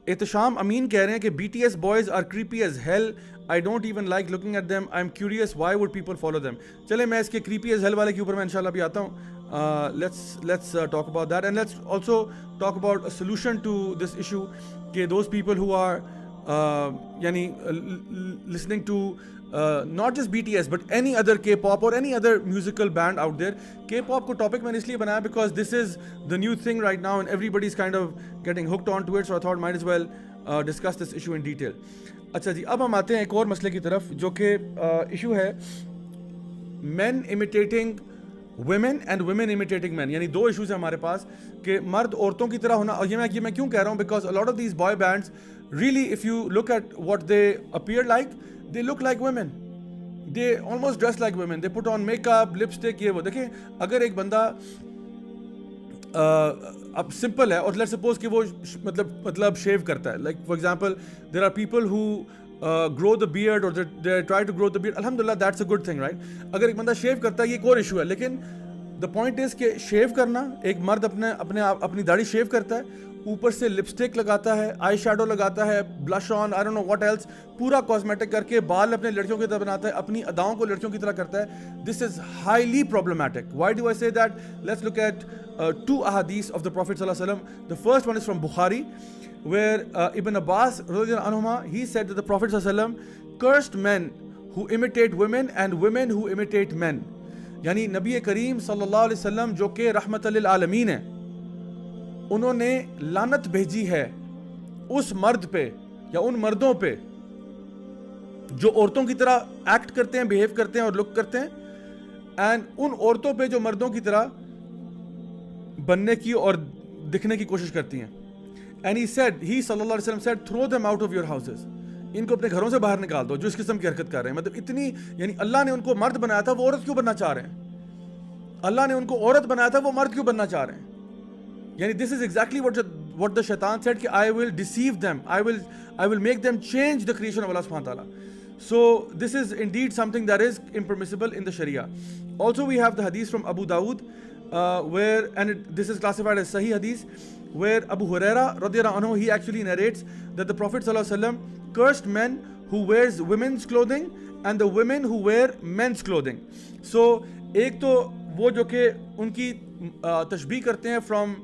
एहतशाम अमीन कह रहे हैं कि BTS boys are creepy as hell, I don't even like looking at them, I am curious why would people follow them. चले मैं इसके क्रीपी एज हेल वाले के ऊपर मैं इंशाल्लाह भी आता हूँ। Let's talk about that and let's also talk about a solution to this issue कि दोज पीपल हु आर यानी listening to not just BTS but any other K-pop or any other musical band out there. K-pop को topic मैंने इसलिए बनाया because this is the new thing right now and everybody's kind of getting hooked onto it, so I thought might as well discuss this issue in detail. अच्छा जी, अब हम आते हैं एक और मसले की तरफ जो कि इशू है men imitating women and women imitating men। यानी दो इश्यूज हैं हमारे पास कि मर्द औरतों की तरह होना। और ये मैं क्यों कह रहा हूँ, because a lot of these boy bands really, if you look at what they appear like, they look like women, they almost dress like women, they put on makeup, lipstick, ये वो। देखें अगर एक बंदा अब सिंपल है और let's suppose कि वो मतलब शेव करता है, like for example there are people who grow the beard और they try to grow the beard, अल्हम्दुलिल्लाह that's a good thing, right. अगर एक बंदा शेव करता है ये एक और इशू है, लेकिन द पॉइंट इज कि शेव करना, एक मर्द अपनी दाढ़ी शेव करता है, ऊपर से लिपस्टिक लगाता है, आई शैडो लगाता है, blush on, I don't know what else, पूरा कॉस्मेटिक करके बाल अपने लड़कियों की तरह बनाता है, अपनी अदाओं को लड़कियों की तरह करता है। This is highly problematic. Why do I say that? Let's look at two ahadith of the Prophet sallallahu alaihi wasallam. The first one is from Bukhari, where Ibn Abbas radhiyallahu anhuma, he said that the Prophet sallallahu alaihi wasallam cursed men who imitate women and women who imitate men. यानी नबी करीम सल्लल्लाहु अलैहि वसल्लम जो कि रहमतल लिल आलमीन है, उन्होंने लानत भेजी है उस मर्द पे या उन मर्दों पे जो औरतों की तरह एक्ट करते हैं, बिहेव करते हैं और लुक करते हैं, एंड उन औरतों पे जो मर्दों की तरह बनने की और दिखने की कोशिश करती हैं। एंड ही सल्लल्लाहु अलैहि वसल्लम said, throw them out of your houses, इनको अपने घरों से बाहर निकाल दो जो इस किस्म की हरकत कर रहे हैं। मतलब इतनी, यानी अल्लाह ने उनको मर्द बनाया था, वो औरत क्यों बनना चाह रहे हैं? अल्लाह ने उनको औरत बनाया था, वो मर्द क्यों बनना चाह रहे हैं? यानी this is exactly what the शैतान सेड कि I will deceive them, I will make them change the creation of अल्लाह सुब्हानहू व तआला। So this is indeed something that is impermissible in the Sharia. Also we have the hadith from Abu Dawood, this is classified as Sahih hadith, where Abu Huraira radhiyallahu anhu, he actually narrates that the Prophet sallallahu alaihi wasallam cursed men who wears women's clothing and the women who wear men's clothing. So एक तो वो जो कि उनकी तशबीह करते हैं from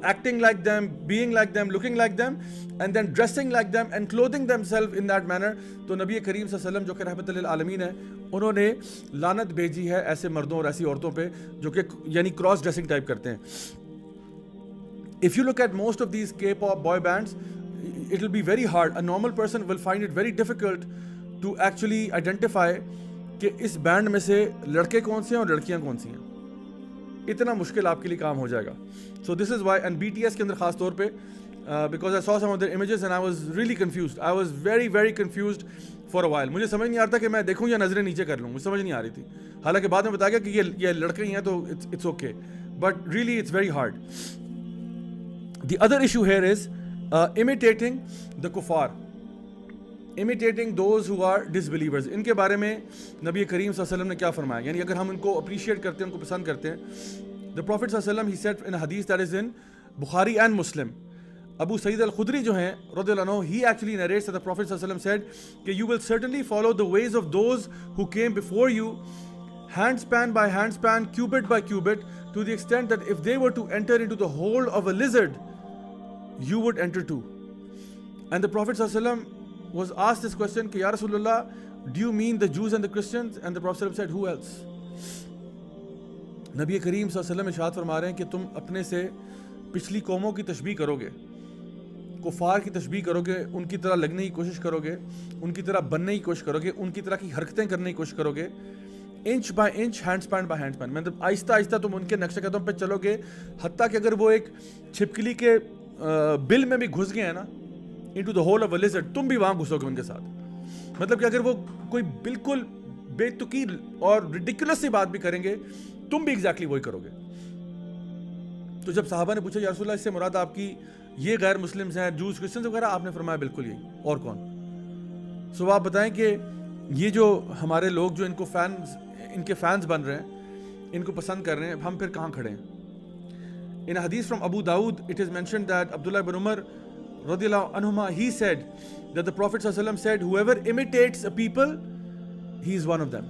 acting like them, being like them, looking like them, and then dressing like them and clothing themselves in that manner. तो नबी करीम सल्लल्लाहु अलैहि वसल्लम जो कि रहमतुल लिल आलमीन है, उन्होंने लानत भेजी है ऐसे मर्दों और ऐसी औरतों पे जो कि यानी क्रॉस ड्रेसिंग टाइप करते हैं। If you look at most of these K-pop boy bands, it will be very hard. A normal person will find it very difficult to actually identify कि इस बैंड में से लड़के कौन से हैं और लड़कियां कौन सी हैं। इतना मुश्किल आपके लिए काम हो जाएगा। So this is why, and BTS के अंदर खास तौर पे because I saw some of their images and I was really confused. I was very very confused for a while. मुझे समझ नहीं आ रहा था कि मैं देखूं या नजरें नीचे कर लूं, मुझे समझ नहीं आ रही थी। हालांकि बाद में बताया गया कि ये लड़के ही हैं तो it's okay, but really it's very hard. The other issue here is imitating the kuffar, imitating those who are disbelievers. इनके बारे में नबी करीम सल्लल्लाहु अलैहि वसल्लम ने क्या फरमाया? यानी अगर हम इनको अप्रिशिएट करते हैं, उनको पसंद करते हैं, the Prophet सल्लल्लाहु अलैहि वसल्लम, he said in a hadith that is in Bukhari and Muslim, Abu Sa'id al-Khudri जो हैं radhiyallahu anhu, he actually narrates that the Prophet सल्लल्लाहु अलैहि वसल्लम said कि you will certainly follow the ways of those who came before you, handspan by handspan, cubit by cubit, to the extent that if they were to enter into the hole of a lizard, you would enter too. And the Prophet सल्लल्लाहु अलैहि वसल्lam was asked this question कि या Rasulullah, do you mean the Jews and the Christians? And the Prophet said, who else? नबी करीम सल्लल्लाहु अलैहि वसल्लम इरशाद फरमा रहे हैं कि तुम अपने से पिछली कौमों की तशबीह करोगे, कुफार की तशबीह करोगे, उनकी तरह लगने की कोशिश करोगे, उनकी तरह बनने की कोशिश करोगे, उनकी तरह की हरकतें करने की कोशिश करोगे, inch by inch, hand span by hand span, मतलब आहिस्ता आहिस्ता तुम उनके नक्शे कदम पे चलोगे, हत्ता कि अगर वो एक छिपकली के बिल में भी घुस गए हैं ना, into the hole of a lizard, तुम भी वहां घुसोगे उनके साथ। मतलब कि अगर वो कोई बिल्कुल बेतुकी और रिडिकुलस सी बात भी करेंगे, तुम भी एग्जैक्टली वही करोगे। तो जब साहबा ने पूछा या रसूलल्लाह, इससे मुराद आपकी ये गैर मुस्लिम्स हैं, जूस क्रिश्चियंस वगैरह? आपने फरमाया बिल्कुल यही, और कौन? सो आप बताएं कि ये जो हमारे लोग जो इनके फैंस बन रहे हैं, इनको पसंद कर रहे हैं, हम फिर कहाँ खड़े हैं? In a hadith from Abu Dawood, it is mentioned that Abdullah ibn Umar radiyallahu anhuma, he said that the Prophet sallallahu alaihi wasallam said, whoever imitates a people, he is one of them.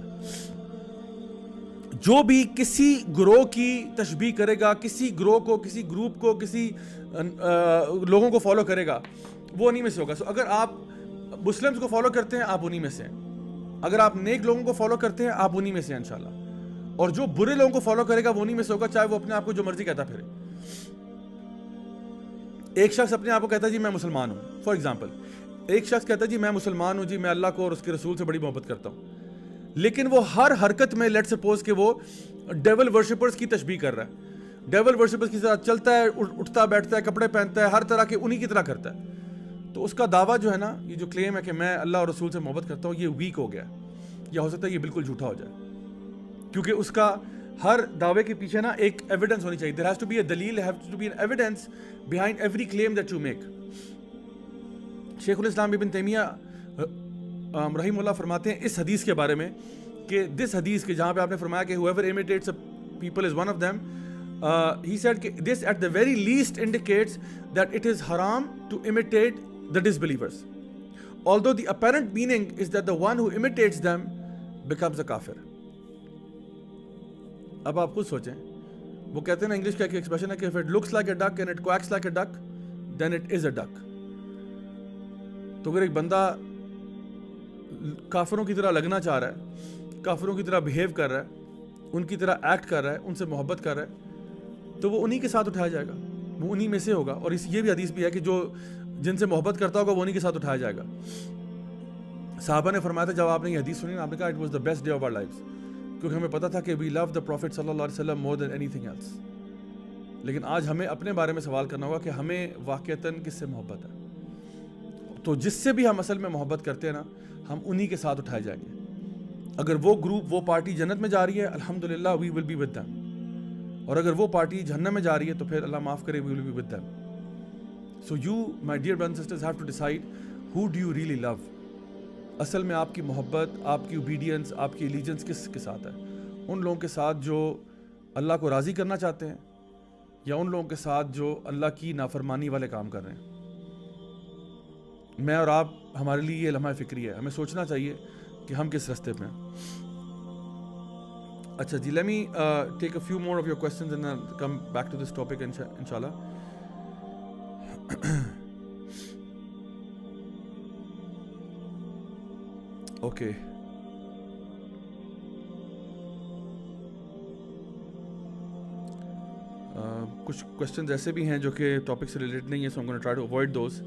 जो भी किसी ग्रोह की तशबीह करेगा, किसी ग्रोह को, किसी ग्रुप को, किसी लोगों को फॉलो करेगा, वो उन्हीं में से होगा. So, अगर आप मुस्लिम्स को फॉलो करते हैं, आप उन्हीं में से हैं. अगर आप नेक लोगों को फॉलो करते हैं, आप उन्हीं में से हैं इंशाल्लाह. और जो बुरे लोगों को फॉलो करेगा, वो उन्हीं में से होगा, चाहे वो अपने आप को जो मर्जी कहता फिरे. एक शख्स अपने आप को कहता है जी मैं मुसलमान हूँ, फॉर एग्जाम्पल. एक शख्स कहता है जी मैं मुसलमान हूँ, जी मैं अल्लाह को और उसके रसूल से बड़ी मोहब्बत करता हूँ, लेकिन वो हर हरकत में, लेट्स सपोज कि वो डेविल वर्शिपर्स की तशबीह कर रहा है, डेविल वर्शिपर्स की तरह चलता है, उठता बैठता है, कपड़े पहनता है, हर तरह के उन्हीं की तरह करता है, तो उसका दावा जो है ना, ये जो क्लेम है कि मैं अल्लाह और रसूल से मोहब्बत करता हूँ, ये वीक हो गया, या हो सकता है ये बिल्कुल झूठा हो जाए, क्योंकि उसका हर दावे के पीछे ना एक एविडेंस होनी चाहिए. There has to be a दलील, have to be an evidence behind every claim that you make. शेखुल इस्लाम इब्न तैमिया रहीमुल्लाह फरमाते हैं इस हदीस के बारे में कि दिस हदीस के जहाँ पे आपने फरमाया कि whoever imitates a people is one of them, he said कि this at the very least indicates that it is haram to imitate the disbelievers, although the apparent meaning is that the one who imitates them becomes a kafir. अब आप खुद सोचें, वो कहते हैं ना, English का एक एक्सप्रेशन है कि if it looks like a duck and it quacks like a duck, then it is a duck. तो अगर एक बंदा काफिरों की तरह लगना चाह रहा है, काफिरों की तरह बिहेव कर रहा है, उनकी तरह एक्ट कर रहा है, उनसे मोहब्बत कर रहा है, तो वो उन्हीं के साथ उठाया जाएगा, वो उन्हीं में से होगा. और ये भी हदीस भी है कि जो जिनसे मोहब्बत करता होगा वो उन्हीं के साथ उठाया जाएगा. साहबा ने फरमाया था, जब आपने ये हदीस सुनी, आपने कहा it was the best day of our lives, क्योंकि हमें पता था कि वी लव द प्रॉफिट सल्लल्लाहु अलैहि वसल्लम मोर देन एनीथिंग एल्स. लेकिन आज हमें अपने बारे में सवाल करना होगा कि हमें वाकईतन किससे मोहब्बत है. तो जिससे भी हम असल में मोहब्बत करते हैं ना, हम उन्हीं के साथ उठाए जाएंगे. अगर वो ग्रुप, वो पार्टी जन्नत में जा रही है, अल्हम्दुलिल्लाह we will be with them. और अगर वो पार्टी जहन्नम में जा रही है, तो फिर अल्लाह माफ़ करे, we will be with them. So you my dear brothers and sisters have to decide who do you really love. असल में आपकी मोहब्बत, आपकी ओबीडियंस, आपकी एलिजेंस किसके साथ है? उन लोगों के साथ जो अल्लाह को राज़ी करना चाहते हैं, या उन लोगों के साथ जो अल्लाह की नाफरमानी वाले काम कर रहे हैं? मैं और आप, हमारे लिए ये लम्हा फ़िक्री है, हमें सोचना चाहिए कि हम किस रास्ते पे हैं. अच्छा जी, let me take a few more of your questions and come back to this topic इंशाल्लाह. ओके, कुछ क्वेश्चंस ऐसे भी हैं जो कि टॉपिक से रिलेटेड नहीं है, so I am gonna try to avoid those.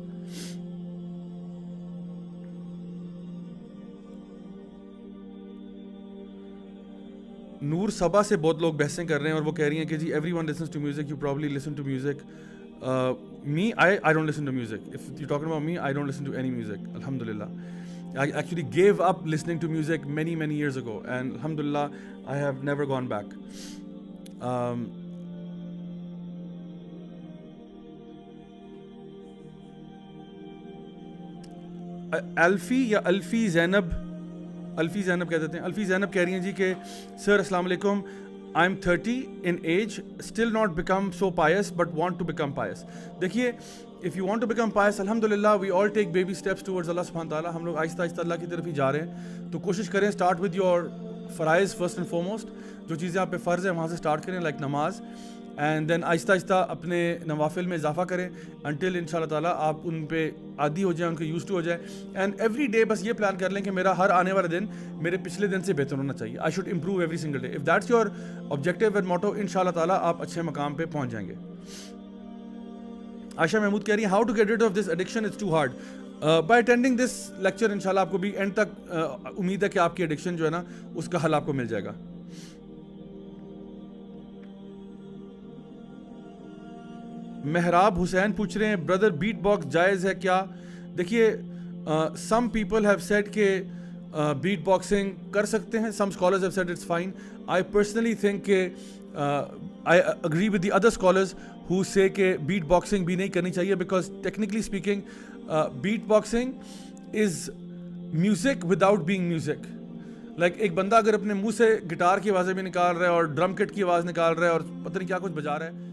Noor Saba से बहुत लोग बहसें कर रहे हैं और वो कह रही हैं कि जी everyone listens to music, you probably listen to music. Me I don't listen to music. If you talking about me, I don't listen to any music. अल्हम्दुलिल्लाह, I actually gave up listening to music many years ago, and alhamdulillah I have never gone back. अल्फी या अल्फी जैनब कह देते हैं. अल्फी जैनब कह रही हैं जी कि sir अस्सलाम वालेकुम, I am 30 in age, still not become so pious but want to become pious. देखिए, if you want to become pious, alhamdulillah we all take baby steps towards Allah subhanahu wa ta'ala. हम लोग आहिस्ता आहिस्ता अल्लाह की तरफ ही जा रहे हैं, तो कोशिश करें start with your फ़राइज़ first and foremost. जो चीज़ें आप पे फ़र्ज़ है वहाँ से स्टार्ट करें, लाइक नमाज, एंड देन आहिस्ता आहिस्ता अपने नवाफिल में इजाफा करें अनटिल इंशाल्लाह ताला आप उन पे आदी हो जाए, उनके यूज़ टू हो जाए. एंड एवरी डे बस ये प्लान कर लें कि मेरा हर आने वाला दिन मेरे पिछले दिन से बेहतर होना चाहिए. I should improve every single day. If that's your objective and motto, इंशाल्लाह ताला आप अच्छे मकाम पे पहुँच जाएंगे. आयशा महमूद कह रही है how to get rid of this addiction, it's too hard. By attending this lecture इंशाल्लाह आपको भी एंड तक उम्मीद है कि आपकी एडिक्शन जो है ना उसका हल आपको मिल जाएगा. मेहराब हुसैन पूछ रहे हैं ब्रदर बीट बॉक्स जायज़ है क्या? देखिए, सम पीपल हैव सेड के बीट बॉक्सिंग कर सकते हैं, some scholars have said it's fine. I personally think के I agree with the other scholars who say के बीट बॉक्सिंग भी नहीं करनी चाहिए, because technically speaking beat boxing is music without being music. Like एक बंदा अगर अपने मुंह से गिटार की आवाज़ें भी निकाल रहा है और ड्रम किट की आवाज़ निकाल रहा है और पता नहीं क्या कुछ बजा रहा है,